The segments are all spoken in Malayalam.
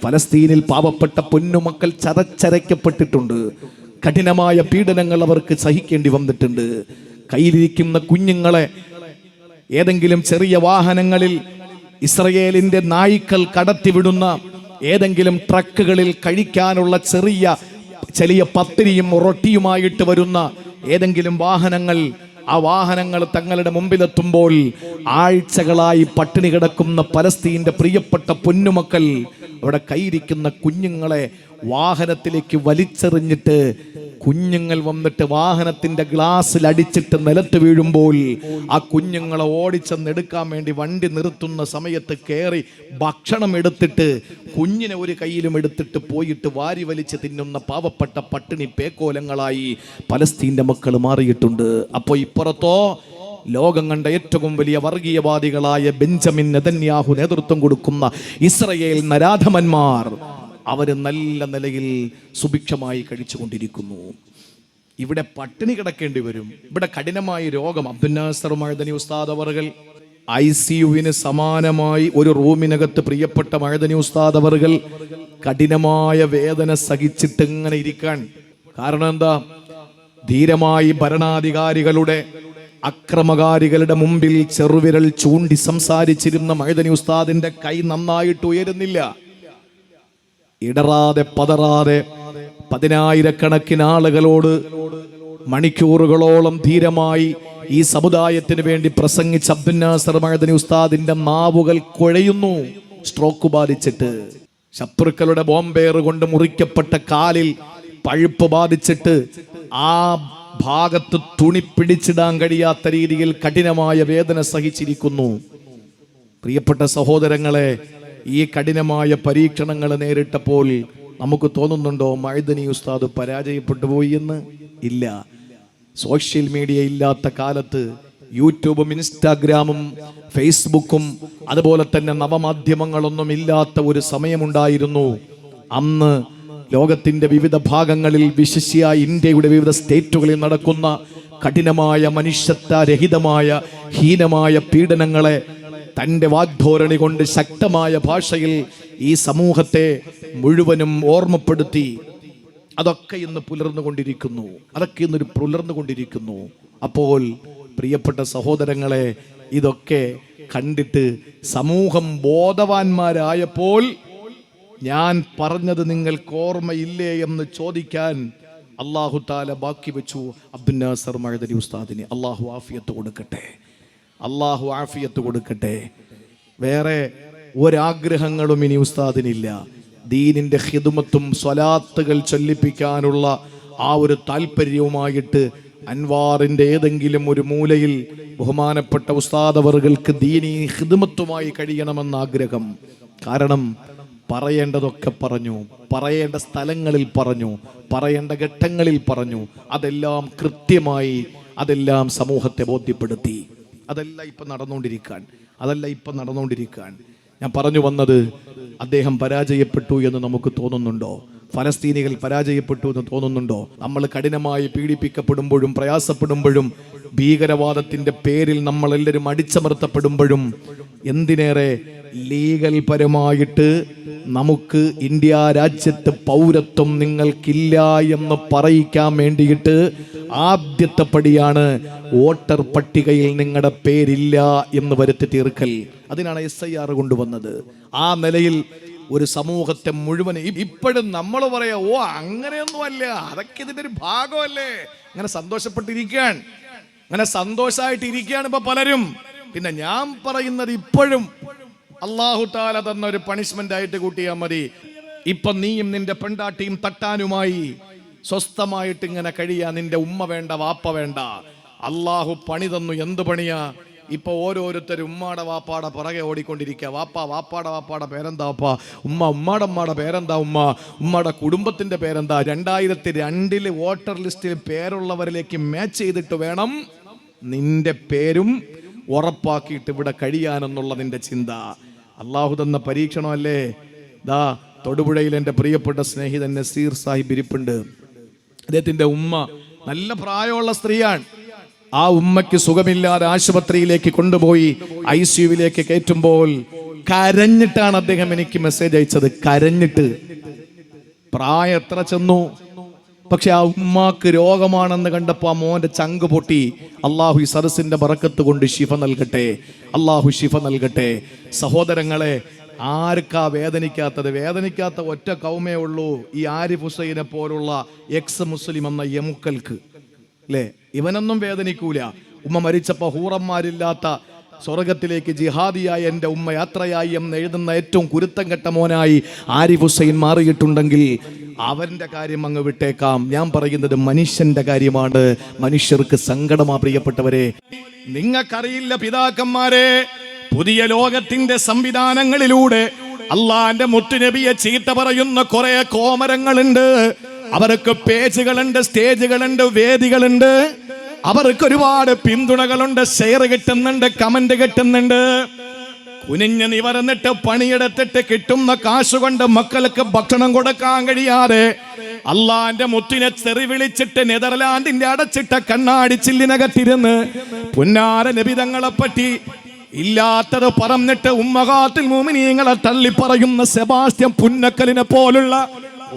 ഫലസ്തീനിൽ പാവപ്പെട്ട പൊന്നുമക്കൾ ചതച്ചരയ്ക്കപ്പെട്ടിട്ടുണ്ട്. കഠിനമായ പീഡനങ്ങൾ അവർക്ക് സഹിക്കേണ്ടി വന്നിട്ടുണ്ട്. കയ്യിലിരിക്കുന്ന കുഞ്ഞുങ്ങളെ ഏതെങ്കിലും ചെറിയ വാഹനങ്ങളിൽ ഇസ്രയേലിന്റെ നായ്ക്കൾ കടത്തിവിടുന്ന ഏതെങ്കിലും ട്രക്കുകളിൽ കഴിക്കാനുള്ള ചെറിയ പത്തിരിയും റൊട്ടിയുമായിട്ട് വരുന്ന ഏതെങ്കിലും ആ വാഹനങ്ങൾ തങ്ങളുടെ മുമ്പിലെത്തുമ്പോൾ ആഴ്ചകളായി പട്ടിണി കിടക്കുന്ന പലസ്തീന്റെ പ്രിയപ്പെട്ട പൊന്നുമക്കൾ അവിടെ കയ്യിരിക്കുന്ന കുഞ്ഞുങ്ങളെ വാഹനത്തിലേക്ക് വലിച്ചെറിഞ്ഞിട്ട് കുഞ്ഞുങ്ങൾ വന്നിട്ട് വാഹനത്തിന്റെ ഗ്ലാസ്സിൽ അടിച്ചിട്ട് നിലത്ത് വീഴുമ്പോൾ ആ കുഞ്ഞുങ്ങളെ ഓടിച്ചെന്നെടുക്കാൻ വേണ്ടി വണ്ടി നിർത്തുന്ന സമയത്ത് കയറി ഭക്ഷണം എടുത്തിട്ട് കുഞ്ഞിനെ ഒരു കയ്യിലും എടുത്തിട്ട് പോയിട്ട് വാരി വലിച്ച് തിന്നുന്ന പാവപ്പെട്ട പട്ടിണി പേക്കോലങ്ങളായി പലസ്തീന്റെ മക്കൾ മാറിയിട്ടുണ്ട്. അപ്പോൾ ഇപ്പുറത്തോ ലോകം കണ്ട ഏറ്റവും വലിയ വർഗീയവാദികളായ ബെഞ്ചമിൻ നെതന്യാഹു നേതൃത്വം കൊടുക്കുന്ന ഇസ്രയേൽ നരാധമന്മാർ അവര് നല്ല നിലയിൽ സുഭിക്ഷമായി കഴിച്ചുകൊണ്ടിരിക്കുന്നു. ഇവിടെ പട്ടിണി കിടക്കേണ്ടി വരും. ഇവിടെ കഠിനമായ രോഗം. അബ്ദുൽ നാസർ മഅദനി ഉസ്താദ് അവർകൾ ICUവിന് സമാനമായി ഒരു റൂമിനകത്ത് പ്രിയപ്പെട്ട മഅദനി ഉസ്താദ് അവർകൾ കഠിനമായ വേദന സഹിച്ചിട്ട് ഇങ്ങനെ ഇരിക്കാൻ കാരണം എന്താ? ധീരമായി ഭരണാധികാരികളുടെ അക്രമകാരികളുടെ മുമ്പിൽ ചെറുവിരൽ ചൂണ്ടി സംസാരിച്ചിരുന്ന മഅദനി ഉസ്താദിന്റെ കൈ നന്നായിട്ട് ഉയരുന്നില്ല. ഇടറാതെ പതറാതെ 10,000-കണക്കിന് ആളുകളോട് മണിക്കൂറുകളോളം ധീരമായി ഈ സമുദായത്തിന് വേണ്ടി പ്രസംഗിച്ച അബ്ദുൽ നാസർ മഅദനി ഉസ്താദിന്റെ നാവുകൾ കുഴയുന്നു. സ്ട്രോക്ക് ബാധിച്ചിട്ട്, ശത്രുക്കളുടെ ബോംബേർ കൊണ്ട് മുറിക്കപ്പെട്ട കാലിൽ പഴുപ്പ് ബാധിച്ചിട്ട് ആ ഭാഗത്ത് തുണി പിടിച്ചിടാൻ കഴിയാത്ത രീതിയിൽ കഠിനമായ വേദന സഹിച്ചിരിക്കുന്നു. പ്രിയപ്പെട്ട സഹോദരങ്ങളെ, ഈ കഠിനമായ പരീക്ഷണങ്ങൾ നേരിട്ടപ്പോൾ നമുക്ക് തോന്നുന്നുണ്ടോ മഅദനി ഉസ്താദ് പരാജയപ്പെട്ടു പോയി എന്ന്? ഇല്ല. സോഷ്യൽ മീഡിയ ഇല്ലാത്ത കാലത്ത് യൂട്യൂബും ഇൻസ്റ്റാഗ്രാമും ഫേസ്ബുക്കും അതുപോലെ തന്നെ നവമാധ്യമങ്ങളൊന്നും ഇല്ലാത്ത ഒരു സമയമുണ്ടായിരുന്നു. അന്ന് ലോകത്തിന്റെ വിവിധ ഭാഗങ്ങളിൽ, വിശിഷ്യ ഇന്ത്യയുടെ വിവിധ സ്റ്റേറ്റുകളിൽ നടക്കുന്ന കഠിനമായ മനുഷ്യത്വരഹിതമായ ഹീനമായ പീഡനങ്ങളെ തൻ്റെ വാഗ്ധോരണി കൊണ്ട് ശക്തമായ ഭാഷയിൽ ഈ സമൂഹത്തെ മുഴുവനും ഓർമ്മപ്പെടുത്തി. അതൊക്കെ ഇന്ന് പുലർന്നുകൊണ്ടിരിക്കുന്നു. അപ്പോൾ പ്രിയപ്പെട്ട സഹോദരങ്ങളെ, ഇതൊക്കെ കണ്ടിട്ട് സമൂഹം ബോധവാന്മാരായപ്പോൾ ഞാൻ പറഞ്ഞത് നിങ്ങൾക്ക് ഓർമ്മയില്ലേ എന്ന് ചോദിക്കാൻ അല്ലാഹു തആല ബാക്കി വെച്ചു അബ്ദുൽ നാസർ മഅദനി ഉസ്താദിനെ. അല്ലാഹു ആഫിയത്ത് കൊടുക്കട്ടെ. വേറെ ഒരാഗ്രഹങ്ങളും ഇനി ഉസ്താദിനില്ല. ദീനിന്റെ ഖിദ്മത്തും സ്വലാത്തുകൾ ചൊല്ലിപ്പിക്കാനുള്ള ആ ഒരു താല്പര്യവുമായിട്ട് അൻവാറിന്റെ ഏതെങ്കിലും ഒരു മൂലയിൽ ബഹുമാനപ്പെട്ട ഉസ്താദ് അവർക്ക് ദീനി ഖിദ്മത്തുമായി കഴിയണമെന്ന ആഗ്രഹം. കാരണം പറയേണ്ടതൊക്കെ പറഞ്ഞു, പറയേണ്ട സ്ഥലങ്ങളിൽ പറഞ്ഞു, പറയേണ്ട ഘട്ടങ്ങളിൽ പറഞ്ഞു. അതെല്ലാം കൃത്യമായി അതെല്ലാം സമൂഹത്തെ ബോധ്യപ്പെടുത്തി. അതല്ല ഇപ്പം നടന്നുകൊണ്ടിരിക്കാൻ. ഞാൻ പറഞ്ഞു വന്നത്, അദ്ദേഹം പരാജയപ്പെട്ടു എന്ന് നമുക്ക് തോന്നുന്നുണ്ടോ? ഫലസ്തീനികൾ പരാജയപ്പെട്ടു എന്ന് തോന്നുന്നുണ്ടോ? നമ്മൾ കഠിനമായി പീഡിപ്പിക്കപ്പെടുമ്പോഴും പ്രയാസപ്പെടുമ്പോഴും ഭീകരവാദത്തിന്റെ പേരിൽ നമ്മളെല്ലാവരും അടിച്ചമർത്തപ്പെടുമ്പോഴും എന്തിനേറെ ലീഗൽ പരമായിട്ട് നമുക്ക് ഇന്ത്യ രാജ്യത്ത് പൗരത്വം നിങ്ങൾക്കില്ല എന്ന് പറയിക്കാൻ വേണ്ടിയിട്ട് ആദ്യത്തെ പടിയാണ് വോട്ടർ പട്ടികയിൽ നിങ്ങളുടെ പേരില്ല എന്ന് വരുത്തി തീർക്കൽ. അതിനാണ് SIR കൊണ്ടുവന്നത്. ആ നിലയിൽ ഒരു സമൂഹത്തെ മുഴുവൻ ഇപ്പോഴും നമ്മൾ പറയാ, ഓ അങ്ങനെയൊന്നും അല്ല, അതൊക്കെ ഇതിന്റെ ഒരു ഭാഗമല്ലേ, അങ്ങനെ സന്തോഷമായിട്ടിരിക്കുകയാണ് ഇപ്പൊ പലരും. പിന്നെ ഞാൻ പറയുന്നത്, ഇപ്പോഴും അല്ലാഹു തആല തന്ന ഒരു പണിഷ്മെന്റ് ആയിട്ട് കൂട്ടിയാൽ മതി. ഇപ്പൊ നീയും നിന്റെ പെണ്ടാട്ടിയും തട്ടാനുമായി സ്വസ്ഥമായിട്ട് ഇങ്ങനെ കഴിയാ. നിന്റെ ഉമ്മ വേണ്ട, വാപ്പ വേണ്ട. അല്ലാഹു പണി തന്നു. എന്ത് പണിയാ? ഇപ്പൊ ഓരോരുത്തരും ഉമ്മാടെ വാപ്പാടെ പുറകെ ഓടിക്കൊണ്ടിരിക്കുക. വാപ്പാടെ പേരെന്താ വാപ്പ? ഉമ്മയുടെ പേരെന്താ ഉമ്മ? ഉമ്മയുടെ കുടുംബത്തിന്റെ പേരെന്താ? 2002 വോട്ടർ ലിസ്റ്റിൽ പേരുള്ളവരിലേക്ക് മാച്ച് ചെയ്തിട്ട് വേണം നിന്റെ പേരും ഉറപ്പാക്കിയിട്ട് ഇവിടെ കഴിയാനെന്നുള്ള നിന്റെ ചിന്ത. അള്ളാഹു തന്ന പരീക്ഷണമല്ലേ. ദാ തൊടുപുഴയിൽ എൻ്റെ പ്രിയപ്പെട്ട സ്നേഹിതൻ നസീർ സാഹിബ് ഇരിപ്പുണ്ട്. അദ്ദേഹത്തിന്റെ ഉമ്മ നല്ല പ്രായമുള്ള സ്ത്രീയാണ്. ആ ഉമ്മയ്ക്ക് സുഖമില്ലാതെ ആശുപത്രിയിലേക്ക് കൊണ്ടുപോയി ICUവിലേക്ക് കയറ്റുമ്പോൾ കരഞ്ഞിട്ടാണ് അദ്ദേഹം എനിക്ക് മെസ്സേജ് അയച്ചത്. കരഞ്ഞിട്ട്. പ്രായം എത്ര ചെന്നു, പക്ഷെ ആ ഉമ്മാക്ക് രോഗമാണെന്ന് കണ്ടപ്പോൾ ആ മോന്റെ ചങ്ക് പൊട്ടി. അള്ളാഹു ഈ സദസ്സിന്റെ ബറക്കത്ത് കൊണ്ട് ശിഫ നൽകട്ടെ, അള്ളാഹു ശിഫ നൽകട്ടെ. സഹോദരങ്ങളെ, ആർക്കാ വേദനിക്കാത്തത്? വേദനിക്കാത്ത ഒറ്റ കൗമേ ഉള്ളൂ, ഈ ആരിഫ് ഹുസൈനെ പോലുള്ള എക്സ് മുസ്ലിം എന്ന യമുക്കൽക്ക്, അല്ലേ? ഇവനൊന്നും വേദനിക്കൂല. ഉമ്മ മരിച്ചപ്പോ ഹൂറന്മാരില്ലാത്ത സ്വർഗത്തിലേക്ക് ജിഹാദിയായ എൻ്റെ ഉമ്മ യാത്രയായി എന്ന് എഴുതുന്ന ഏറ്റവും കുരുത്തം കെട്ട മോനായി ആരിഫ് ഹുസൈൻ മാറിയിട്ടുണ്ടെങ്കിൽ അവന്റെ കാര്യം അങ്ങ് വിട്ടേക്കാം. ഞാൻ പറയുന്നത് മനുഷ്യന്റെ കാര്യമാണ്. മനുഷ്യർക്ക് സങ്കടമാ പ്രിയപ്പെട്ടവരെ. നിങ്ങൾക്കറിയില്ല പിതാക്കന്മാരെ, പുതിയ ലോകത്തിന്റെ സംവിധാനങ്ങളിലൂടെ അള്ളാന്റെ മുത്തുനബിയെ ചീത്ത പറയുന്ന കുറെ കോമരങ്ങളുണ്ട്. അവർക്ക് പേജുകളുണ്ട്, സ്റ്റേജുകളുണ്ട്, വേദികളുണ്ട്. അവർക്ക് ഒരുപാട് പിന്തുണകളുണ്ട്, ഷെയർ കിട്ടുന്നുണ്ട്, കമന്റ് കിട്ടുന്നുണ്ട്. കുനിഞ്ഞ് നിവർന്നിട്ട് പണിയെടുത്തിട്ട് കിട്ടുന്ന കാശുകൊണ്ട് മക്കൾക്ക് ഭക്ഷണം കൊടുക്കാൻ കഴിയാതെ അള്ളാന്റെ മുത്തിനെ തെറി വിളിച്ചിട്ട് നെതർലാൻഡിന്റെ അടച്ചിട്ട കണ്ണാടി ചില്ലിനകത്തിരുന്ന് പുന്നാര നബിതങ്ങളെ പറ്റി ഇല്ലാത്തത് പറഞ്ഞിട്ട് ഉമ്മഹാത്തിൽ മുഅ്മിനീങ്ങളെ തള്ളി പറയുന്ന സെബാസ്റ്റ്യൻ പുന്നക്കലിനെ പോലുള്ള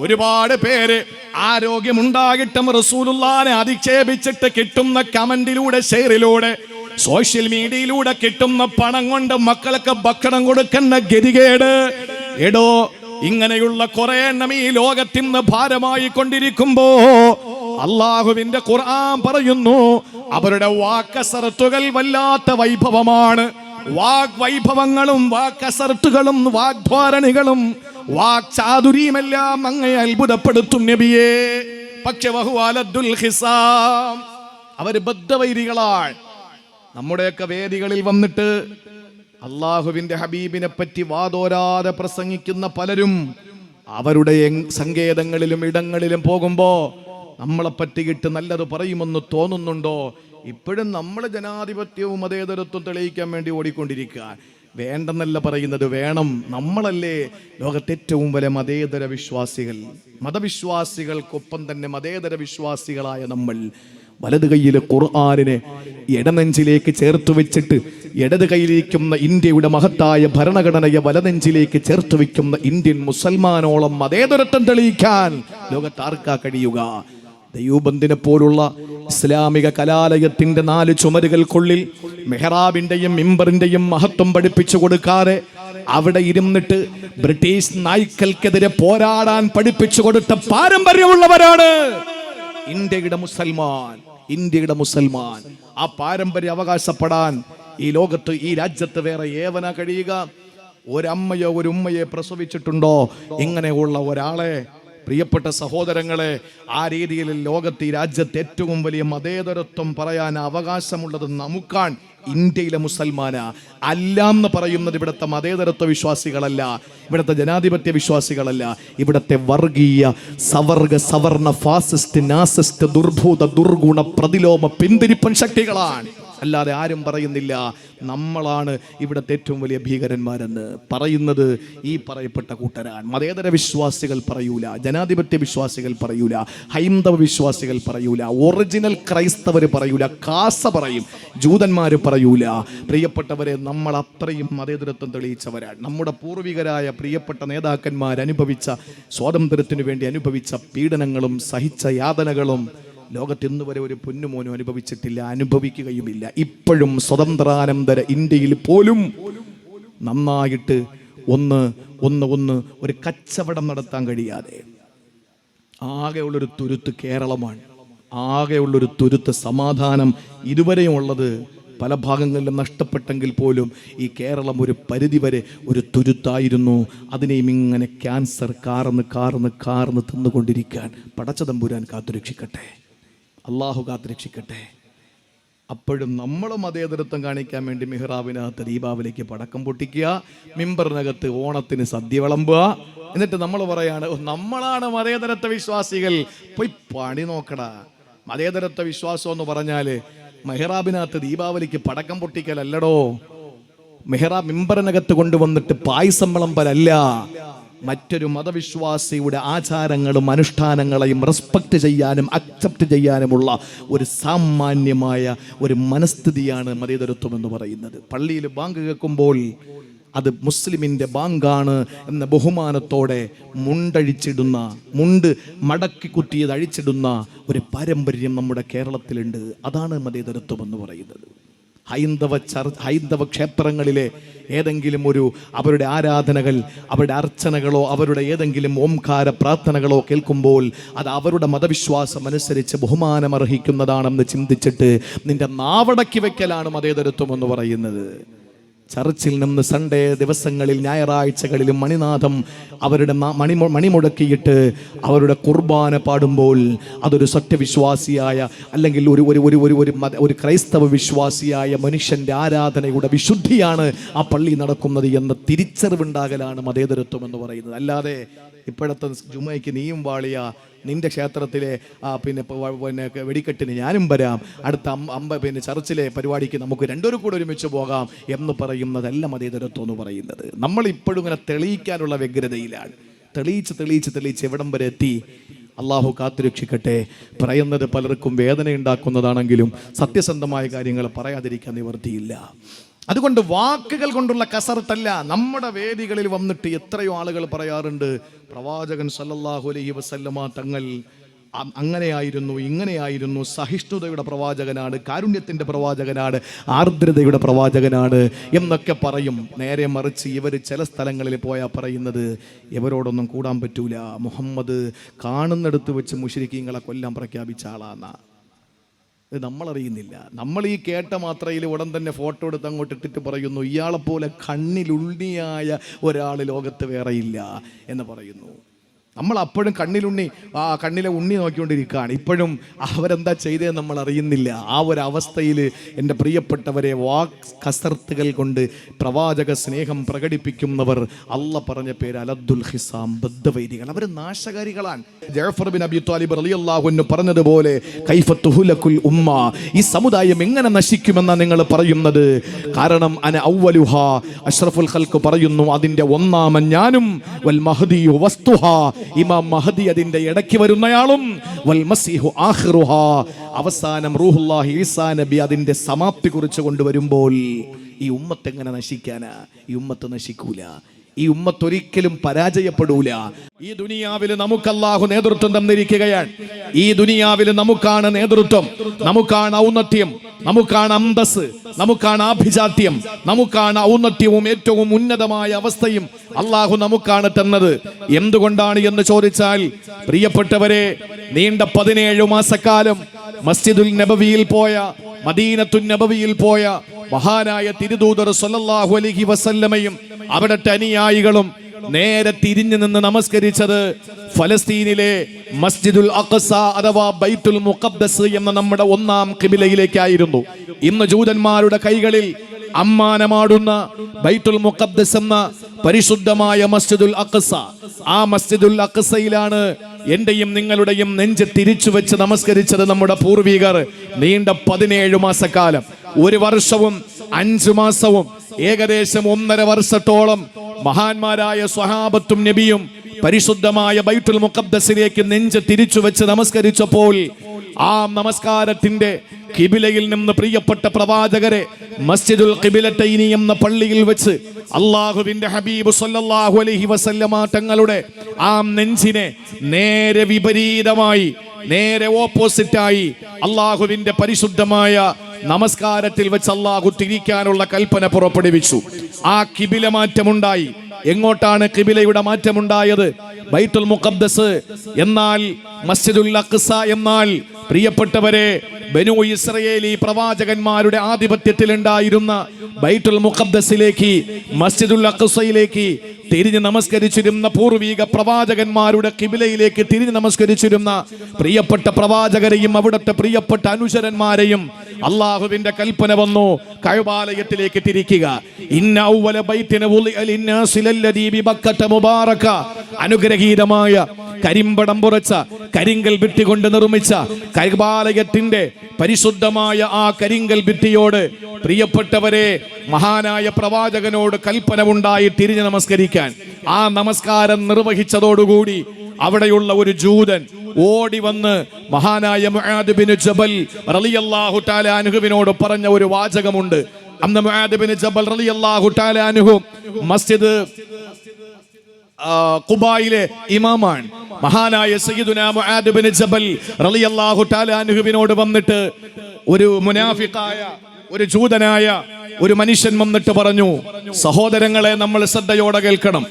ഒരുപാട് പേര് ആരോഗ്യമുണ്ടായിട്ടും റസൂലുള്ളാഹിനെ അധിക്ഷേപിച്ചിട്ട് കിട്ടുന്ന കമന്റിലൂടെ, ഷെയറിലൂടെ, സോഷ്യൽ മീഡിയയിലൂടെ കിട്ടുന്ന പണം കൊണ്ട് മക്കൾക്ക് ഭക്ഷണം കൊടുക്കുന്ന ഗതികേട്. എടോ, ഇങ്ങനെയുള്ള കുറെ എണ്ണം ഈ ലോകത്തിന്ന് ഭാരമായി കൊണ്ടിരിക്കുമ്പോ അള്ളാഹുവിന്റെ ഖുർആൻ പറയുന്നു, അവരുടെ വാക്കസർത്തുകൾ വല്ലാത്ത വൈഭവമാണ്. വാഗ്വൈഭവങ്ങളും വാക്കസർത്തുകളും വാഗ്ധാരണികളും വാക്ചാതുരിയുമെല്ലാം അങ്ങേ അത്ഭുതപ്പെടുത്തും നബിയേ. പക്ഷെ വഹുവാലദ്ദുൽ ഹിസാം, അവര് ബദ്ധവൈരികളാണ്. നമ്മുടെയൊക്കെ വേദികളിൽ വന്നിട്ട് അള്ളാഹുവിന്റെ ഹബീബിനെ പറ്റി വാതോരാതെ പ്രസംഗിക്കുന്ന പലരും അവരുടെ സങ്കേതങ്ങളിലും ഇടങ്ങളിലും പോകുമ്പോ നമ്മളെ പറ്റിയിട്ട് നല്ലത് പറയുമെന്ന് തോന്നുന്നുണ്ടോ? ഇപ്പോഴും നമ്മൾ ജനാധിപത്യവും മതേതരത്വം തെളിയിക്കാൻ വേണ്ടി ഓടിക്കൊണ്ടിരിക്കുക. വേണ്ടെന്നല്ല പറയുന്നത്, വേണം. നമ്മളല്ലേ ലോകത്തെ ഏറ്റവും വലിയ മതേതര വിശ്വാസികൾ. മതവിശ്വാസികൾക്കൊപ്പം തന്നെ മതേതര വിശ്വാസികളായ നമ്മൾ വലത് കൈയിലെ ഖുർആനിനെ ഇടനെഞ്ചിലേക്ക് ചേർത്ത് വെച്ചിട്ട് ഇടത് കൈയിലിരിക്കുന്ന ഇന്ത്യയുടെ മഹത്തായ ഭരണഘടനയെ വലനെഞ്ചിലേക്ക് ചേർത്ത് വെക്കുന്ന ഇന്ത്യൻ മുസൽമാനോളം മതേതരത്വം തെളിയിക്കാൻ ലോകത്താർക്കാ കഴിയുക? ദൈവബന്ധിനെ പോലുള്ള ഇസ്ലാമിക കലാലയത്തിന്റെ 4 ചുമരുകൾക്കുള്ളിൽ മെഹ്റാബിന്റെയും മിമ്പറിന്റെയും മഹത്വം പഠിപ്പിച്ചു കൊടുക്കാതെ അവിടെ ഇരുന്നിട്ട് ബ്രിട്ടീഷ് നായ്ക്കൾക്കെതിരെ പോരാടാൻ പഠിപ്പിച്ചു കൊടുത്ത പാരമ്പര്യമുള്ളവരാണ് ഇന്ത്യയുടെ മുസൽമാൻ. ഇന്ത്യയുടെ മുസൽമാൻ ആ പാരമ്പര്യം അവകാശപ്പെടാൻ ഈ ലോകത്ത്, ഈ രാജ്യത്ത് വേറെ ഏവനാ കഴിയുക? ഒരമ്മയോ ഒരു ഉമ്മയെ പ്രസവിച്ചിട്ടുണ്ടോ ഇങ്ങനെയുള്ള ഒരാളെ? പ്രിയപ്പെട്ട സഹോദരങ്ങളെ, ആ രീതിയിൽ ലോകത്ത്, ഈ രാജ്യത്ത് ഏറ്റവും വലിയ മതേതരത്വം പറയാൻ അവകാശമുള്ളത് നമുക്കാണ്. ഇന്ത്യയിലെ മുസൽമാന അല്ലാന്ന് പറയുന്നത് ഇവിടുത്തെ മതേതരത്വ വിശ്വാസികളല്ല, ഇവിടുത്തെ ജനാധിപത്യ വിശ്വാസികളല്ല, ഇവിടുത്തെ വർഗീയ സവർഗ സവർണ ഫാസിസ്റ്റ് നാസിസ്റ്റ് ദുർഭൂത ദുർഗുണ പ്രതിലോമ പിന്തിരിപ്പൻ ശക്തികളാണ്. അല്ലാതെ ആരും പറയുന്നില്ല നമ്മളാണ് ഇവിടുത്തെ ഏറ്റവും വലിയ ഭീകരന്മാരെന്ന്. പറയുന്നത് ഈ പറയപ്പെട്ട കൂട്ടരാണ്. മതേതര വിശ്വാസികൾ പറയൂല, ജനാധിപത്യ വിശ്വാസികൾ പറയൂല, ഹൈന്ദവ വിശ്വാസികൾ പറയൂല, ഒറിജിനൽ ക്രൈസ്തവർ പറയൂല, കാസ പറയും, ജൂതന്മാർ പറയൂല. പ്രിയപ്പെട്ടവരെ, നമ്മൾ അത്രയും മതേതരത്വം തെളിയിച്ചവരാണ്. നമ്മുടെ പൂർവികരായ പ്രിയപ്പെട്ട നേതാക്കന്മാർ അനുഭവിച്ച സ്വാതന്ത്ര്യത്തിനു വേണ്ടി അനുഭവിച്ച പീഡനങ്ങളും സഹിച്ച യാതനകളും ലോകത്ത് ഇന്ന് വരെ ഒരു പൊന്നുമോനും അനുഭവിച്ചിട്ടില്ല, അനുഭവിക്കുകയുമില്ല. ഇപ്പോഴും സ്വതന്ത്രാനന്തര ഇന്ത്യയിൽ പോലും നന്നായിട്ട് ഒന്ന് ഒരു കച്ചവടം നടത്താൻ കഴിയാതെ ആകെയുള്ളൊരു തുരുത്ത് കേരളമാണ്. ആകെയുള്ളൊരു തുരുത്ത് സമാധാനം ഇതുവരെയും ഉള്ളത് പല ഭാഗങ്ങളിലും നഷ്ടപ്പെട്ടെങ്കിൽ പോലും ഈ കേരളം ഒരു പരിധിവരെ ഒരു തുരുത്തായിരുന്നു. അതിനെയും ഇങ്ങനെ ക്യാൻസർ കാർന്ന് തിന്നുകൊണ്ടിരിക്കാൻ പടച്ചതമ്പുരാൻ കാത്തുരക്ഷിക്കട്ടെ, അള്ളാഹു കാത്തുരക്ഷിക്കട്ടെ. അപ്പോഴും നമ്മൾ മതേതരത്വം കാണിക്കാൻ വേണ്ടി മിഹ്റാബിനകത്ത് ദീപാവലിക്ക് പടക്കം പൊട്ടിക്കുക, മിമ്പറിനകത്ത് ഓണത്തിന് സദ്യ വിളമ്പുക, എന്നിട്ട് നമ്മൾ പറയാണ് നമ്മളാണ് മതേതരത്വ വിശ്വാസികൾ. പോയി പണി നോക്കടാ. മതേതരത്വ വിശ്വാസം എന്ന് പറഞ്ഞാല് മെഹ്റാബിനകത്ത് ദീപാവലിക്ക് പടക്കം പൊട്ടിക്കലല്ലടോ. മെഹ്റാബ് മിമ്പറിനകത്ത് കൊണ്ടുവന്നിട്ട് പായസം വിളമ്പലല്ല. മറ്റൊരു മതവിശ്വാസിയുടെ ആചാരങ്ങളും അനുഷ്ഠാനങ്ങളെയും റെസ്പെക്ട് ചെയ്യാനും അക്സെപ്റ്റ് ചെയ്യാനുമുള്ള ഒരു സാമാന്യമായ ഒരു മനസ്ഥിതിയാണ് മതേതരത്വം എന്ന് പറയുന്നത്. പള്ളിയിൽ ബാങ്ക് കേൾക്കുമ്പോൾ അത് മുസ്ലിമിൻ്റെ ബാങ്കാണ് എന്ന ബഹുമാനത്തോടെ മുണ്ട് മടക്കി കുത്തിയത് അഴിച്ചിടുന്ന ഒരു പാരമ്പര്യം നമ്മുടെ കേരളത്തിലുണ്ട്. അതാണ് മതേതരത്വം എന്ന് പറയുന്നത്. ഹൈന്ദവ ക്ഷേത്രങ്ങളിലെ ഏതെങ്കിലും അവരുടെ ആരാധനകൾ, അവരുടെ അർച്ചനകളോ അവരുടെ ഏതെങ്കിലും ഓംകാര പ്രാർത്ഥനകളോ കേൾക്കുമ്പോൾ അത് അവരുടെ മതവിശ്വാസം അനുസരിച്ച് ബഹുമാനമർഹിക്കുന്നതാണെന്ന് ചിന്തിച്ചിട്ട് നിന്റെ നാവടക്കി വെക്കലാണ് മതേതരത്വം എന്ന് പറയുന്നത്. ചർച്ചിൽ നിന്ന് സൺഡേ ദിവസങ്ങളിൽ ഞായറാഴ്ചകളിലും മണിനാഥം അവരുടെ മണിമുടക്കിയിട്ട് അവരുടെ കുർബാന പാടുമ്പോൾ അതൊരു സത്യവിശ്വാസിയായ അല്ലെങ്കിൽ ഒരു ക്രൈസ്തവ വിശ്വാസിയായ മനുഷ്യൻ്റെ ആരാധനയുടെ വിശുദ്ധിയാണ് ആ പള്ളി നടക്കുന്നത് എന്ന തിരിച്ചറിവുണ്ടാകലാണ് മതേതരത്വം എന്ന് പറയുന്നത്. അല്ലാതെ ഇപ്പോഴത്തെ ജുമയ്ക്ക് നീയും വാളിയ, നിന്റെ ക്ഷേത്രത്തിലെ പിന്നെ വെടിക്കെട്ടിന് ഞാനും വരാം, അടുത്ത ചർച്ചിലെ പരിപാടിക്ക് നമുക്ക് രണ്ടൊരു കൂടെ ഒരുമിച്ച് പോകാം എന്ന് പറയുന്നതല്ല മതേതരത്വം എന്ന് പറയുന്നത്. നമ്മളിപ്പോഴും ഇങ്ങനെ തെളിയിക്കാനുള്ള വ്യഗ്രതയിലാണ്. തെളിയിച്ച് എവിടം വരെ എത്തി? അള്ളാഹു കാത്തുരക്ഷിക്കട്ടെ. പറയുന്നത് പലർക്കും വേദന ഉണ്ടാക്കുന്നതാണെങ്കിലും സത്യസന്ധമായ കാര്യങ്ങൾ പറയാതിരിക്കാൻ നിവർത്തിയില്ല. അതുകൊണ്ട് വാക്കുകൾ കൊണ്ടുള്ള കസർത്തല്ല. നമ്മുടെ വേദികളിൽ വന്നിട്ട് എത്രയോ ആളുകൾ പറയാറുണ്ട്, പ്രവാചകൻ സല്ലല്ലാഹു അലൈഹി വസല്ലമ തങ്ങൾ അങ്ങനെയായിരുന്നു, ഇങ്ങനെയായിരുന്നു, സഹിഷ്ണുതയുടെ പ്രവാചകനാണ്, കാരുണ്യത്തിൻ്റെ പ്രവാചകനാണ്, ആർദ്രതയുടെ പ്രവാചകനാണ് എന്നൊക്കെ പറയും. നേരെ മറിച്ച് ഇവർ ചില സ്ഥലങ്ങളിൽ പോയാൽ പറയുന്നത് ഇവരോടൊന്നും കൂടാൻ പറ്റൂല, മുഹമ്മദ് കാണുന്നിടത്ത് വെച്ച് മുശ്രിക്കീങ്ങളെ കൊല്ലാൻ പ്രഖ്യാപിച്ച ആളാന്നാ. ഇത് നമ്മളറിയുന്നില്ല. നമ്മൾ ഈ കേട്ട മാത്രയിൽ ഉടൻ തന്നെ ഫോട്ടോ എടുത്ത് അങ്ങോട്ട് ഇട്ടിട്ട് പറയുന്നു, ഇയാളെപ്പോലെ കണ്ണിലുണ്ണിയായ ഒരാൾ ലോകത്ത് വേറെയില്ല എന്ന് പറയുന്നു. നമ്മൾ അപ്പോഴും കണ്ണിലെ ഉണ്ണി നോക്കിക്കൊണ്ടിരിക്കുകയാണ്. ഇപ്പോഴും അവരെന്താ ചെയ്തതെന്ന് നമ്മൾ അറിയുന്നില്ല. ആ ഒരു അവസ്ഥയിൽ എൻ്റെ പ്രിയപ്പെട്ടവരെ, കസർത്തുകൾ കൊണ്ട് പ്രവാചക സ്നേഹം പ്രകടിപ്പിക്കുന്നവർ അള്ള പറഞ്ഞ പേര് അലദ്ദുൽ ഹിസാം, ബദ്ധവൈരികൾ. അവർ നാശകാരികളാണ്. ജഅഫർ ബിൻ അബി ത്വാലിബ് റളിയല്ലാഹു അൻഹു പറഞ്ഞതുപോലെ കൈഫ തുഹ്ലകുൽ ഉമ്മ, ഈ സമുദായം എങ്ങനെ നശിക്കുമെന്നാണ് നിങ്ങൾ പറയുന്നത്? കാരണം അന അവ്വലുഹാ, അഷ്റഫുൽ ഖൽഖ് പറയുന്നു, അതിൻ്റെ ഒന്നാമൻ ഞാനും, വൽ മഹ്ദിയു വസ്തുഹാ, ഇമാം മഹദി അതിന്റെ ഇടയ്ക്ക് വരുന്നയാളും, വൽ മസീഹു ആഖിറുഹാ, അവസാനം റൂഹുല്ലാഹി ഈസാ നബി അതിന്റെ സമാപ്തി കുറിച്ച് കൊണ്ടുവരുമ്പോൾ ഈ ഉമ്മത്ത് എങ്ങനെ നശിക്കാനാ? ഈ ഉമ്മത്ത് നശിക്കൂല. ഈ ഉമ്മത്ത് ഒരിക്കലും പരാജയപ്പെടൂല. ഈ ദുനിയാവിൽ നമുക്ക് അല്ലാഹു നേതൃത്വം തന്നിരിക്കുകയാണ്. ഈ ദുനിയാവിൽ നമുക്കാണ് നേതൃത്വം, നമുക്കാണ് ഔന്നത്യം, നമുക്കാണ് അന്തസ്, നമുക്കാണ് ആഭിജാത്യം, നമുക്കാണ് ഔന്നത്യവും ഏറ്റവും ഉന്നതമായ അവസ്ഥയും അല്ലാഹു നമുക്കാണ് തന്നത്. എന്തുകൊണ്ടാണ് എന്ന് ചോദിച്ചാൽ, പ്രിയപ്പെട്ടവരെ, നീണ്ട 17 മാസക്കാലം മസ്ജിദുൽ നബവിയിൽ പോയ, മദീനത്തുൻ നബവിയിൽ പോയ മഹാനായ തിരുദൂതർ സല്ലല്ലാഹു അലൈഹി വസല്ലമയും അവിടുത്തെ അനുയായികളും നേരെ തിരിഞ്ഞു നിന്ന് നമസ്കരിച്ചത് ഫലസ്തീനിലെ മസ്ജിദുൽ അഖ്സ അഥവാ ബൈത്തുൽ മുഖദ്ദസ് എന്ന നമ്മുടെ ഒന്നാം ഖിബിലയിലേക്കായിരുന്നു. ഇന്ന് ജൂതന്മാരുടെ കൈകളിൽ അമ്മാനമാടുന്ന ബൈത്തുൽ മുഖദ്ദസ് എന്ന പരിശുദ്ധമായ മസ്ജിദുൽ അഖ്സ, ആ മസ്ജിദുൽ അഖ്സയിലാണ് എന്റെയും നിങ്ങളുടെയും നെഞ്ച് തിരിച്ചു വെച്ച് നമസ്കരിച്ചത് നമ്മുടെ പൂർവികർ. നീണ്ട 17 മാസക്കാലം, 1 വർഷവും 5 മാസവും, ഏകദേശം 1.5 വർഷത്തോളം മഹാന്മാരായ സ്വഹാബത്തും നബിയും പരിശുദ്ധമായ ബൈത്തുൽ മുഖദ്ദസിലേക്ക് നെഞ്ച് തിരിച്ചു വെച്ച് നമസ്കരിച്ചപ്പോൾ ആ നമസ്കാരത്തിന്റെ ഖിബിലയിൽ നിന്ന് പ്രിയപ്പെട്ട പ്രവാചകരെ മസ്ജിദുൽ ഖിബിലത്തൈനി എന്ന പള്ളിയിൽ വെച്ച് അല്ലാഹുവിന്റെ ഹബീബ് സല്ലല്ലാഹു അലൈഹി വസല്ലമ തങ്ങളുടെ ആ നെഞ്ചിനെ നേരെ വിപരീതമായി, നേരെ ഓപ്പോസിറ്റായി അല്ലാഹുവിന്റെ പരിശുദ്ധമായ നമസ്കാരത്തിൽ വെച്ച് അല്ലാഹു തിരിക്കാനുള്ള കൽപ്പന പുറപ്പെടുവിച്ചു. ആ ഖിബില മാറ്റമുണ്ടായി. എങ്ങോട്ടാണ് ഖിബിലയുടെ മാറ്റമുണ്ടായത്? ബൈത്തുൽ മുഖദ്ദസ് എന്നാൽ മസ്ജിദുൽ അഖ്സ എന്നാൽ പ്രിയപ്പെട്ടവരെ ബനൂ ഇസ്രായേലി പ്രവാചകന്മാരുടെ ആധിപത്യത്തിൽ ഉണ്ടായിരുന്ന ബൈത്തുൽ മുഖദ്ദസിലേക്ക്, മസ്ജിദുൽ അഖ്സയിലേക്ക് തിരിഞ്ഞ് നമസ്കരിച്ചിരുന്ന പൂർവിക പ്രവാചകന്മാരുടെ ഖിബിലയിലേക്ക് തിരിഞ്ഞ് നമസ്കരിച്ചിരുന്ന പ്രിയപ്പെട്ട പ്രവാചകരെയും അവിടുത്തെ പ്രിയപ്പെട്ട അനുചരന്മാരെയും അല്ലാഹുവിന്റെ കൽപ്പന വന്നു, കഅബാലയത്തിലേക്ക് തിരിക്കുക. ഇന്ന അവ്വല ബൈത്തിന വുളിഅ ലിന്നാസി ലല്ലദീ ബിബക്കത മുബാറക, അനുഗ്രഹീതമായ കരിമ്പടം പുറച്ച കരിങ്കൽ ഭിത്തി കൊണ്ട് നിർമ്മിച്ച കഅബാലയത്തിന്റെ പരിശുദ്ധമായ ആ കരിങ്കൽ ഭിത്തിയോട് പ്രിയപ്പെട്ടവരെ മഹാനായ പ്രവാചകനോട് കൽപ്പന ഉണ്ടായി തിരിഞ്ഞ് നമസ്കരിക്കാൻ. ആ നമസ്കാരം നിർവഹിച്ചതോടുകൂടി അവിടെയുള്ള ഒരു ജൂതൻ ഓടി വന്ന് മഹാനായ മുആദ് ബിൻ ജബൽ റളിയല്ലാഹു തആല അൻഹുവിനോട് പറഞ്ഞ ഒരു വാചകമുണ്ട്. അന്ന് മുആദ് ബിൻ ജബൽ റളിയല്ലാഹു തആല അൻഹു മസ്ജിദ് ഖുബായിലെ ഇമാമാണ്. മഹാനായ സയ്യിദുനാ മുആദ് ബിൻ ജബൽ റളിയല്ലാഹു തആല അൻഹുവിനോട് വന്നിട്ട് ഒരു മുനാഫിഖായ ഒരു ജൂതനായ ഒരു മനുഷ്യൻ വന്നിട്ട് പറഞ്ഞു, സഹോദരങ്ങളെ നമ്മൾ ശ്രദ്ധയോടെ കേൾക്കണം.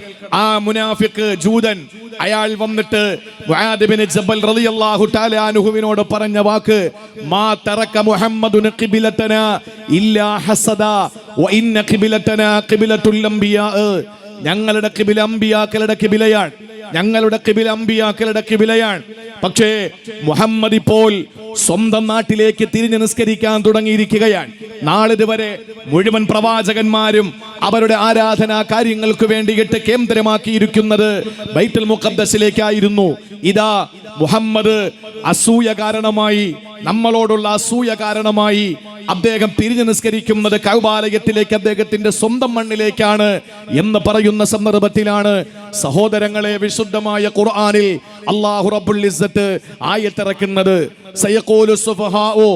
ആ മുനാഫിഖ് ജൂതൻ അയാൾ വന്നിട്ട് മുആദ് ബിൻ ജബൽ റളിയല്ലാഹു തആല അൻഹുവിനോട് പറഞ്ഞ വാക്ക്, മാ തറക മുഹമ്മദുൻ ഖിബലതനാ ഇല്ലാ ഹസദാ വ ഇന്ന ഖിബലതനാ ഖിബലത്തുൽ അംബിയാ. ഞങ്ങളുടെ ഖിബില അംബിയാക്കളുടെ ഖിബിലയാണ്, ഞങ്ങളുടെ ഖിബില അംബിയാക്കളുടെ ഖിബിലയാണ്. പക്ഷേ മുഹമ്മദ് ഇപ്പോൾ സ്വന്തം നാട്ടിലേക്ക് തിരിഞ്ഞു നിസ്കരിക്കാൻ തുടങ്ങിയിരിക്കുകയാണ്. നാളിതുവരെ മുഴുവൻ പ്രവാചകന്മാരും അവരുടെ ആരാധനാ കാര്യങ്ങൾക്ക് വേണ്ടിയിട്ട് കേന്ദ്രമാക്കിയിരിക്കുന്നത് ബൈത്തുൽ മുഖദ്ദസിലേക്കായിരുന്നു. ഇതാ മുഹമ്മദ് അസൂയ കാരണമായി, നമ്മളോടുള്ള അസൂയ കാരണമായി അദ്ദേഹം തിരിഞ്ഞു നിസ്കരിക്കുന്നത് കഅബാലയത്തിലേക്ക്, അദ്ദേഹത്തിന്റെ സ്വന്തം മണ്ണിലേക്കാണ് എന്ന് പറയുന്ന സന്ദർഭത്തിലാണ് സഹോദരങ്ങളെ വിശുദ്ധമായ ഖുർആനിൽ അല്ലാഹു റബ്ബുൽ ഇസ്സത്ത് ആയത്തിറക്കുന്നത്. സയഖൂലു സുഫഹാഉ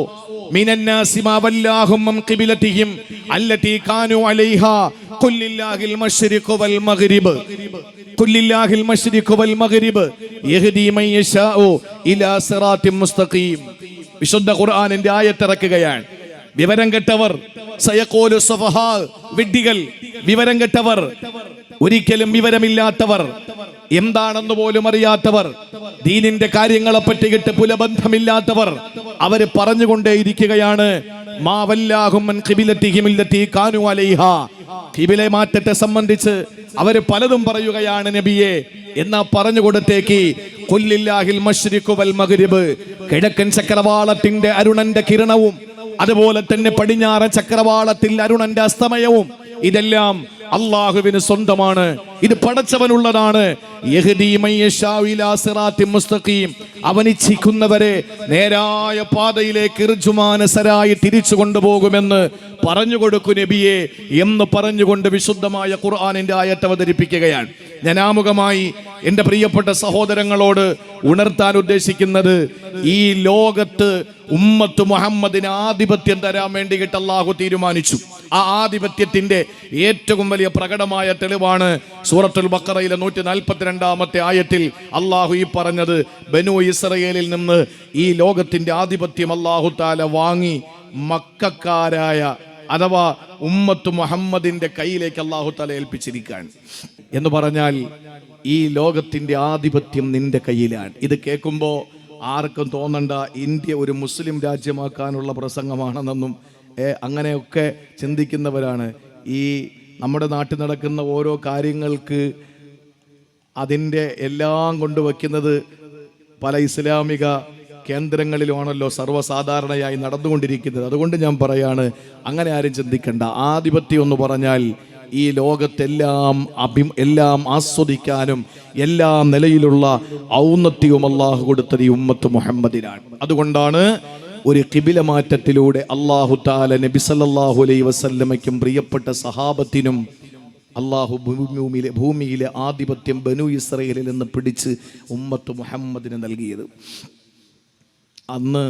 മിനന്നാസി മാ വല്ലാഹും അൻ ഖിബലതിഹിം അല്ലതി കാനൂ അലൈഹാ ഖുല്ലില്ലാഹിൽ മശ്രിഖു വൽ മഗ്രിബ് ഖുല്ലില്ലാഹിൽ മശ്രിഖു വൽ മഗ്രിബ് യഹ്ദി മൻ യശാഉ ഇലാ സിറാത്തിൻ മുസ്തഖീം. വിശുദ്ധ ഖുർആനിന്റെ ആയത്തിറക്കുകയാണ്. വിവരം കെട്ടവർ, സയഖൂലു സുഫഹാ, വിഡ്ഢികൾ, വിവരം കെട്ടവർ, ഒരിക്കലും വിവരമില്ലാത്തവർ, എന്താണെന്ന് പോലും അറിയാത്തവർ, ദീനിന്റെ കാര്യങ്ങളെ പറ്റിയിട്ട് പുലബന്ധമില്ലാത്തവർ, അവര് പറഞ്ഞുകൊണ്ടേയിരിക്കുകയാണ് മാ വല്ലാഹും അൻ ഖിബലതിഹിം അല്ലതി കാനൂ അലൈഹാ. ഖിബല മാറ്റത്തെ സംബന്ധിച്ച് അവര് പലതും പറയുകയാണ് നബിയെ. എന്നാ പറഞ്ഞു കൊടുത്തേക്ക് ഖുല്ലില്ലാഹിൽ മശ്രിഖു വൽ മഗ്രിബ്, കിഴക്കൻ ചക്രവാളത്തിന്റെ അരുണന്റെ കിരണവും അതുപോലെ തന്നെ പടിഞ്ഞാറൻ ചക്രവാളത്തിൽ അരുണന്റെ അസ്തമയവും ഇതെല്ലാം അള്ളാഹുവിന് സ്വന്തമാണ്, ഇത് പടച്ചവനുള്ളതാണ്. അവൻ ഇച്ഛിക്കുന്നവരെ നേരായ പാതയിലേക്ക് ഋജുമാനസരായി തിരിച്ചു കൊണ്ടുപോകുമെന്ന് പറഞ്ഞു കൊടുക്കൂ നബിയെ എന്ന് പറഞ്ഞുകൊണ്ട് വിശുദ്ധമായ ഖുർആനിന്റെ ആയത്ത് അവതരിപ്പിക്കുകയാണ്. ഞാൻ ആമുഖമായി എൻ്റെ പ്രിയപ്പെട്ട സഹോദരങ്ങളോട് ഉണർത്താൻ ഉദ്ദേശിക്കുന്നത്, ഈ ലോകത്ത് ഉമ്മത്ത് മുഹമ്മദിന് ആധിപത്യം തരാൻ വേണ്ടിയിട്ട് അള്ളാഹു തീരുമാനിച്ചു. ആ ആധിപത്യത്തിന്റെ ഏറ്റവും വലിയ പ്രകടമായ തെളിവാണ് സൂറത്തുൽ ബഖറയിലെ 142-ാമത്തെ ആയത്തിൽ അള്ളാഹു ഈ പറഞ്ഞത്. ബനൂ ഇസ്രയേലിൽ നിന്ന് ഈ ലോകത്തിന്റെ ആധിപത്യം അള്ളാഹു താല വാങ്ങി മക്കക്കാരായ അഥവാ ഉമ്മത്ത് മുഹമ്മദിന്റെ കയ്യിലേക്ക് അള്ളാഹു താല ഏൽപ്പിച്ചിരിക്കുകയാണ്. എന്ന് പറഞ്ഞാൽ ഈ ലോകത്തിന്റെ ആധിപത്യം നിന്റെ കയ്യിലാണ്. ഇത് കേൾക്കുമ്പോൾ ആർക്കും തോന്നണ്ട ഇന്ത്യ ഒരു മുസ്ലിം രാജ്യമാക്കാനുള്ള പ്രസംഗമാണെന്നൊന്നും. അങ്ങനെയൊക്കെ ചിന്തിക്കുന്നവരാണ്. ഈ നമ്മുടെ നാട്ടിൽ നടക്കുന്ന ഓരോ കാര്യങ്ങൾക്ക് അതിൻ്റെ എല്ലാം കൊണ്ടുവയ്ക്കുന്നത് പല ഇസ്ലാമിക കേന്ദ്രങ്ങളിലുമാണല്ലോ സർവ്വസാധാരണയായി നടന്നുകൊണ്ടിരിക്കുന്നത്. അതുകൊണ്ട് ഞാൻ അങ്ങനെ ആരും ചിന്തിക്കണ്ട. ആധിപത്യം എന്ന് പറഞ്ഞാൽ ഈ ലോകത്തെല്ലാം എല്ലാം ആസ്വദിക്കാനും എല്ലാ നിലയിലുള്ള ഔന്നത്യവും അള്ളാഹു കൊടുത്തത് ഈ ഉമ്മത്ത് മുഹമ്മദിനാണ്. അതുകൊണ്ടാണ് ഒരു ഖിബില മാറ്റത്തിലൂടെ അള്ളാഹു തആല നബി സല്ലല്ലാഹു അലൈഹി വസല്ലമയ്ക്കും പ്രിയപ്പെട്ട സഹാബത്തിനും അള്ളാഹു ഭൂമിയിലെ ആധിപത്യം ബനൂ ഇസ്രയേലിൽ നിന്ന് പിടിച്ച് ഉമ്മത്ത് മുഹമ്മദിന് നൽകിയത്. അന്ന്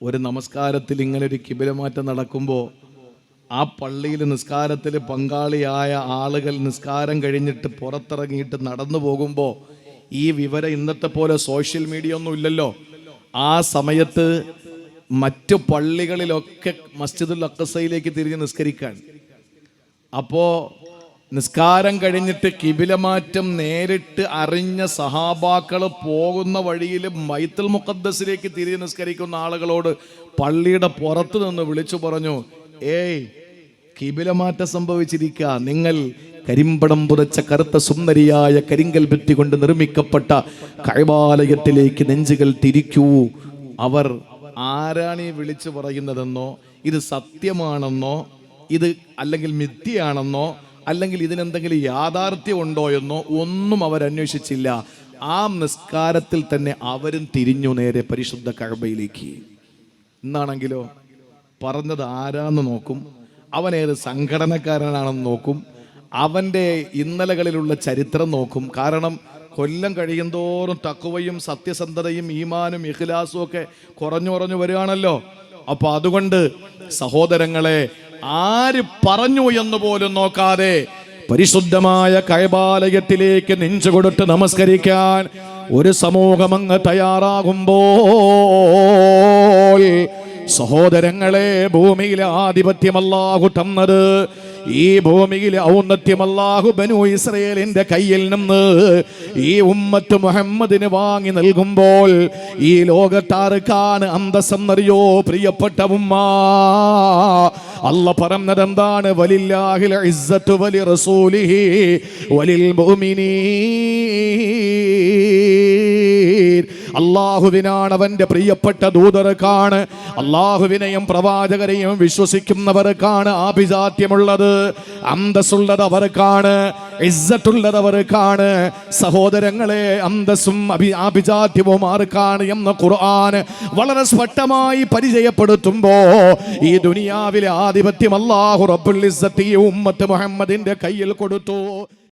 ഒരു നമസ്കാരത്തിൽ ഇങ്ങനെ ഒരു ഖിബില മാറ്റം നടക്കുമ്പോൾ ആ പള്ളിയിൽ നിസ്കാരത്തിൽ പങ്കാളിയായ ആളുകൾ നിസ്കാരം കഴിഞ്ഞിട്ട് പുറത്തിറങ്ങിയിട്ട് നടന്നു പോകുമ്പോൾ ഈ വിവരം ഇന്നത്തെ പോലെ സോഷ്യൽ മീഡിയ ഒന്നും ഇല്ലല്ലോ. ആ സമയത്ത് മറ്റു പള്ളികളിലൊക്കെ മസ്ജിദുൽ അഖ്സയിലേക്ക് തിരിഞ്ഞ് നിസ്കരിക്കാൻ. അപ്പോൾ നിസ്കാരം കഴിഞ്ഞിട്ട് ഖിബില മാറ്റം നേരിട്ട് അറിഞ്ഞ സഹാബാക്കൾ പോകുന്ന വഴിയിൽ ബൈത്തുൽ മുഖദ്ദസിലേക്ക് തിരിഞ്ഞ് നിസ്കരിക്കുന്ന ആളുകളോട് പള്ളിയുടെ പുറത്ത് നിന്ന് വിളിച്ചു പറഞ്ഞു, ഖിബില മാറ്റം സംഭവിച്ചിരിക്കുക. നിങ്ങൾ കരിമ്പടം പുതച്ച കറുത്ത സുന്ദരിയായ കരിങ്കൽ ഭിത്തി കൊണ്ട് നിർമ്മിക്കപ്പെട്ട കഅബാലയത്തിലേക്ക് നെഞ്ചുകൾ തിരിക്കൂ. അവർ ആരാണ് ഈ വിളിച്ചു പറയുന്നതെന്നോ, ഇത് സത്യമാണെന്നോ, ഇത് അല്ലെങ്കിൽ മിഥ്യയാണെന്നോ, അല്ലെങ്കിൽ ഇതിനെന്തെങ്കിലും യാഥാർത്ഥ്യം ഉണ്ടോ എന്നോ ഒന്നും അവരന്വേഷിച്ചില്ല. ആ നിസ്കാരത്തിൽ തന്നെ അവരും തിരിഞ്ഞു നേരെ പരിശുദ്ധ കഅബയിലേക്ക്. ഇന്നാണെങ്കിലോ പറഞ്ഞത് ആരാന്ന് നോക്കും, അവനേത് സംഘടനക്കാരനാണെന്ന് നോക്കും, അവൻ്റെ ഇന്നലകളിലുള്ള ചരിത്രം നോക്കും. കാരണം കൊല്ലം കഴിയുന്തോറും തഖ്വയും സത്യസന്ധതയും ഈമാനും ഇഖ്ലാസും ഒക്കെ കുറഞ്ഞു വരികയാണല്ലോ. അപ്പൊ അതുകൊണ്ട് സഹോദരങ്ങളെ, ആര് പറഞ്ഞു എന്ന് പോലും നോക്കാതെ പരിശുദ്ധമായ കഅബാലയത്തിലേക്ക് നെഞ്ചുകൊടുത്ത് നമസ്കരിക്കാൻ ഒരു സമൂഹം അങ്ങ് തയ്യാറാകുമ്പോൾ, സഹോദരങ്ങളെ, ഭൂമിയിലെ ആധിപത്യം അല്ലാഹു തന്നത്, ഈ ഭൂമിയിലെ ഔന്നത്യം അല്ലാഹു ബനൂ ഇസ്രായേലിന്റെ കയ്യിൽ നിന്ന് ഈ ഉമ്മത്ത് മുഹമ്മദിന് വാങ്ങി നൽകുമ്പോൾ ഈ ലോകത്താർക്കാണ് അന്തസ്സെന്നറിയോ പ്രിയപ്പെട്ട ഉമ്മ? അല്ല പറഞ്ഞത് എന്താണ്? വലില്ലാഹിൽ ഇസ്സത്തു വലി റസൂലിഹി വലിൽ മുഅ്മിനീൻ. അല്ലാഹുവിനാണ്, അവന്റെ പ്രിയപ്പെട്ട ദൂതർക്കാണ്, അല്ലാഹുവിനെയും പ്രവാചകരെയും വിശ്വസിക്കുന്നവർക്കാണ് ആഭിജാത്യമുള്ളത്, അന്തസ്സുള്ളത് അവർക്കാണ്, ഇസ്സത്തുള്ളത് അവർക്കാണ്. സഹോദരങ്ങളെ, അന്തസ്സും ആഭിജാത്യവും ആർക്കാണ് എന്ന് ഖുർആൻ വളരെ സ്പഷ്ടമായി പരിചയപ്പെടുത്തുമ്പോ ഈ ദുനിയാവിലെ ആധിപത്യം അല്ലാഹു റബ്ബുൽ ഇസ്സത്തി ഉമ്മത്ത് മുഹമ്മദിന്റെ കയ്യിൽ കൊടുത്തു.